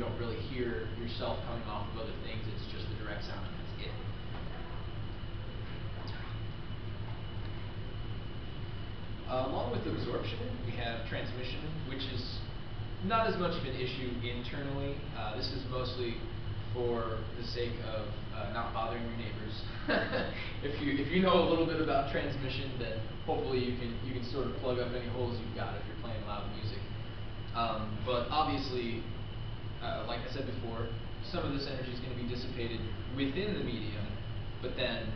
you don't really hear yourself coming off of other things. It's just the direct sound, and that's it. Along with absorption, we have transmission, which is not as much of an issue internally. This is mostly for the sake of not bothering your neighbors. If you know a little bit about transmission, then hopefully you can sort of plug up any holes you've got if you're playing loud music. But obviously, like I said before, some of this energy is going to be dissipated within the medium, but then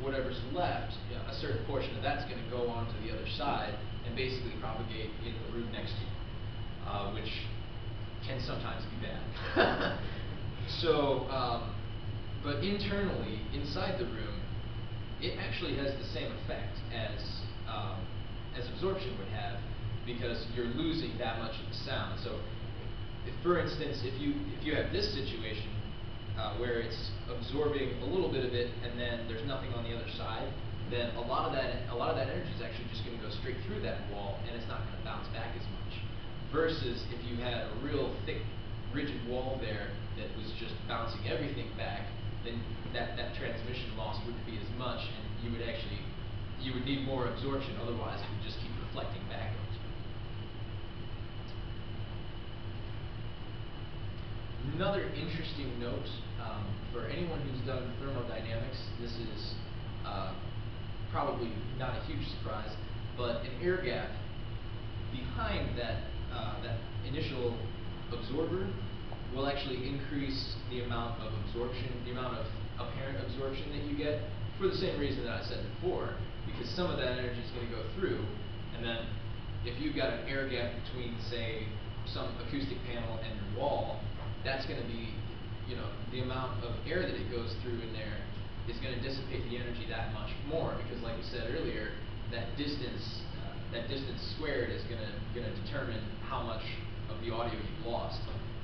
whatever's left, a certain portion of that's going to go onto the other side and basically propagate in the room next to you, which can sometimes be bad. So, but internally, inside the room, it actually has the same effect as absorption would have, because you're losing that much of the sound. So, for instance, if you have this situation where it's absorbing a little bit of it and then there's nothing on the other side, then a lot of that energy is actually just going to go straight through that wall, and it's not going to bounce back as much. Versus if you had a real thick, rigid wall there that was just bouncing everything back, then that transmission loss wouldn't be as much, and you would need more absorption. Otherwise, it would just keep reflecting back at you. Another interesting note for anyone who's done thermodynamics, this is probably not a huge surprise, but an air gap behind that initial absorber will actually increase the amount of absorption, the amount of apparent absorption that you get, for the same reason that I said before, because some of that energy is going to go through, and then if you've got an air gap between, say, some acoustic panel and your wall, that's going to be, the amount of air that it goes through in there is going to dissipate the energy that much more, because like we said earlier, that distance squared is going to determine how much of the audio you've lost.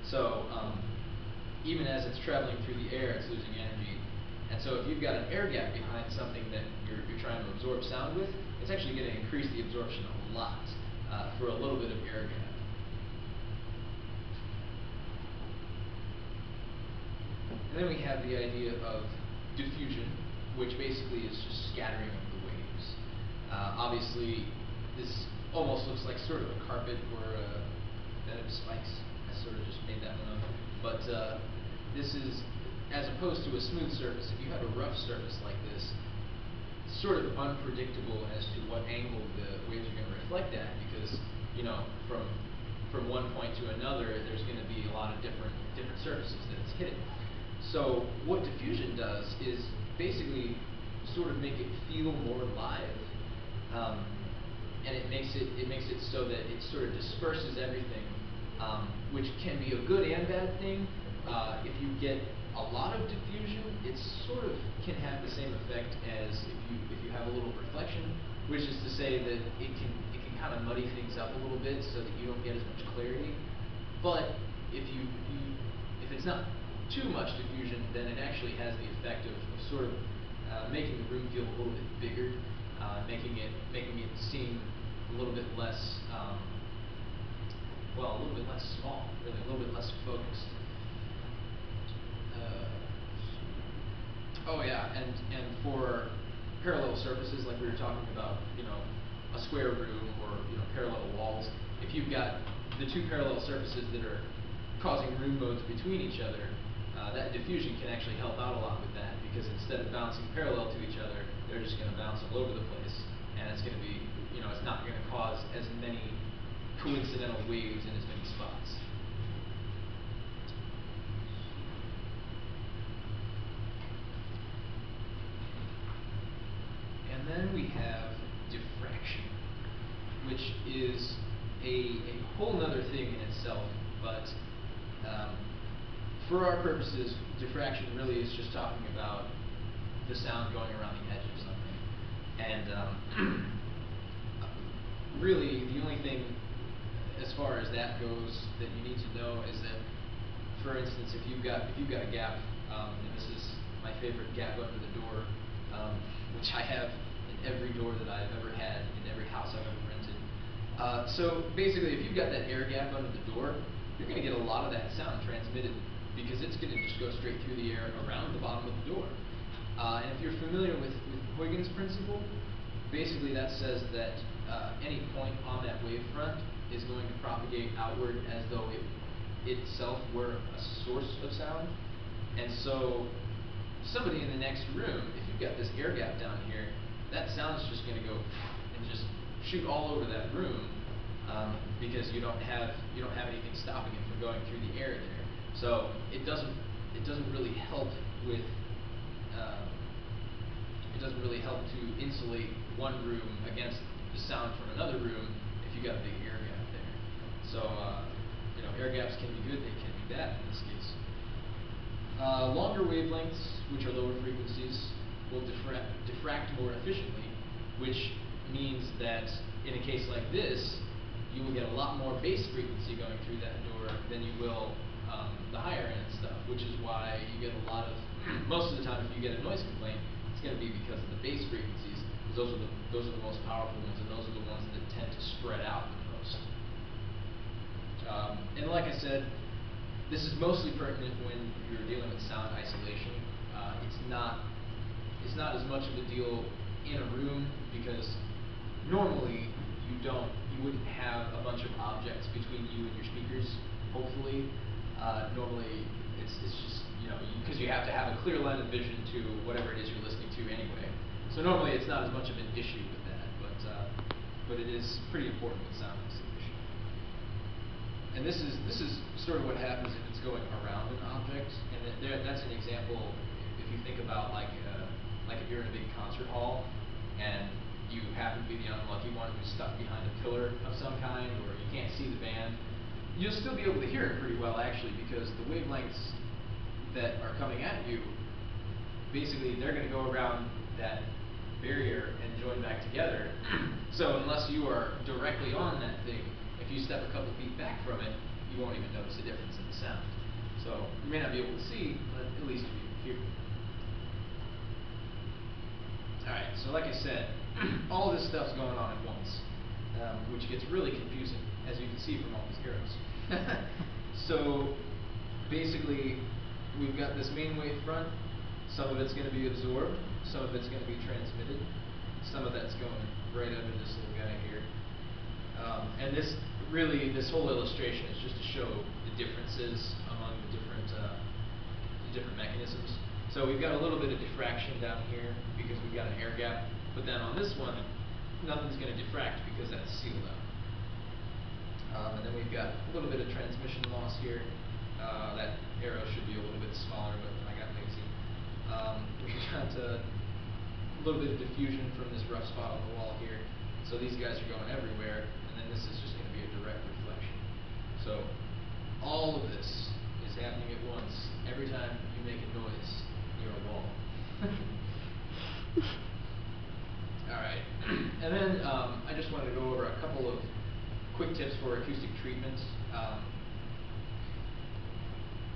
So even as it's traveling through the air, it's losing energy. And so if you've got an air gap behind something that you're trying to absorb sound with, it's actually going to increase the absorption a lot for a little bit of air gap. And then we have the idea of diffusion, which basically is just scattering of the waves. Obviously, this almost looks like sort of a carpet or a bed of spikes. I sort of just made that one up. But this is, as opposed to a smooth surface, if you have a rough surface like this, it's sort of unpredictable as to what angle the waves are going to reflect at, because, from one point to another, there's going to be a lot of different surfaces that it's hitting. So what diffusion does is basically sort of make it feel more live, and it makes it so that it sort of disperses everything, which can be a good and bad thing. If you get a lot of diffusion, it sort of can have the same effect as if you have a little reflection, which is to say that it can kind of muddy things up a little bit so that you don't get as much clarity. But if it's not too much diffusion, then it actually has the effect of sort of making the room feel a little bit bigger, making it seem a little bit less, a little bit less small, really, a little bit less focused. Oh yeah, and for parallel surfaces, like we were talking about, a square room or parallel walls, if you've got the two parallel surfaces that are causing room modes between each other, that diffusion can actually help out a lot with that, because instead of bouncing parallel to each other, they're just going to bounce all over the place, and it's going to be, it's not going to cause as many coincidental waves in as many spots. And then we have diffraction, which is a whole other thing in itself, but for our purposes, diffraction really is just talking about the sound going around the edge of something. And really, the only thing as far as that goes that you need to know is that, for instance, if you've got a gap, and this is my favorite gap under the door, which I have in every door that I've ever had in every house I've ever rented. So basically, if you've got that air gap under the door, you're going to get a lot of that sound transmitted because it's going to just go straight through the air around the bottom of the door. And if you're familiar with Huygens' principle, basically that says that any point on that wavefront is going to propagate outward as though it itself were a source of sound. And so somebody in the next room, if you've got this air gap down here, that sound's just going to go and just shoot all over that room because you don't have anything stopping it from going through the air there. So it doesn't really help with to insulate one room against the sound from another room if you got a big air gap there. So air gaps can be good, they can be bad in this case. Longer wavelengths, which are lower frequencies, will diffract more efficiently, which means that in a case like this, you will get a lot more bass frequency going through that door than you will the higher end stuff, which is why you get a lot of, most of the time if you get a noise complaint, it's going to be because of the bass frequencies, because those are the most powerful ones, and those are the ones that tend to spread out the most. And like I said, this is mostly pertinent when you're dealing with sound isolation. It's not as much of a deal in a room because normally you wouldn't have a bunch of objects between you and your speakers. Hopefully, normally it's just because you have to have a clear line of vision to whatever it is you're listening to anyway. So normally it's not as much of an issue with that, but it is pretty important with sound isolation. And this is sort of what happens if it's going around an object, and that's an example. If you think about like if you're in a big concert hall and you happen to be the unlucky one who's stuck behind a pillar of some kind, or you can't see the band, you'll still be able to hear it pretty well actually, because the wavelengths that are coming at you, basically they're going to go around that barrier and join back together. So unless you are directly on that thing, if you step a couple feet back from it, you won't even notice a difference in the sound. So you may not be able to see, but at least you can hear. Alright, so like I said, all this stuff's going on at once, which gets really confusing, as you can see from all these arrows. So basically, we've got this main wave front. Some of it's going to be absorbed, some of it's going to be transmitted, some of that's going right under this little guy here. And this whole illustration is just to show the differences among the different mechanisms. So we've got a little bit of diffraction down here because we've got an air gap, but then on this one, nothing's going to diffract because that's sealed up. And then we've got a little bit of transmission loss here. That arrow should be a little bit smaller, but I got lazy. We've got a little bit of diffusion from this rough spot on the wall here. So these guys are going everywhere, and then this is just going to be a direct reflection. So all of this is happening at once every time you make a noise near a wall. Alright, and then I just wanted to go over a couple of quick tips for acoustic treatment.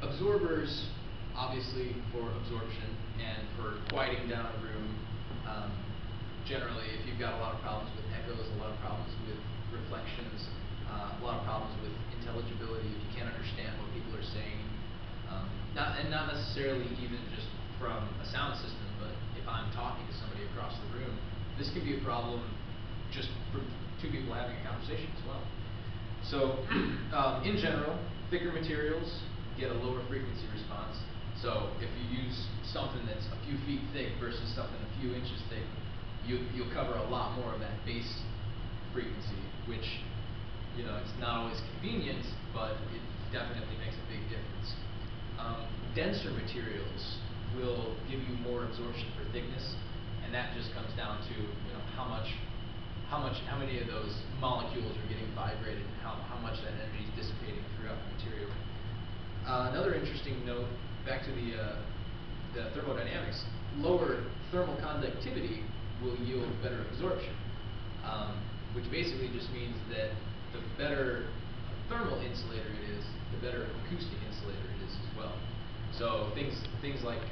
Absorbers, obviously for absorption and for quieting down a room. Generally, if you've got a lot of problems with echoes, a lot of problems with reflections, a lot of problems with intelligibility, if you can't understand what people are saying, not necessarily even just from a sound system, but if I'm talking to somebody across the room, this can be a problem just from two people having a conversation as well. So, in general, thicker materials get a lower frequency response. So if you use something that's a few feet thick versus something a few inches thick, you'll cover a lot more of that bass frequency, which it's not always convenient, but it definitely makes a big difference. Denser materials will give you more absorption for thickness, and that just comes down to how many of those molecules are getting vibrated, and how much that energy is dissipating throughout the material. Another interesting note, back to the thermodynamics, lower thermal conductivity will yield better absorption, which basically just means that the better thermal insulator it is, the better acoustic insulator it is as well. So things like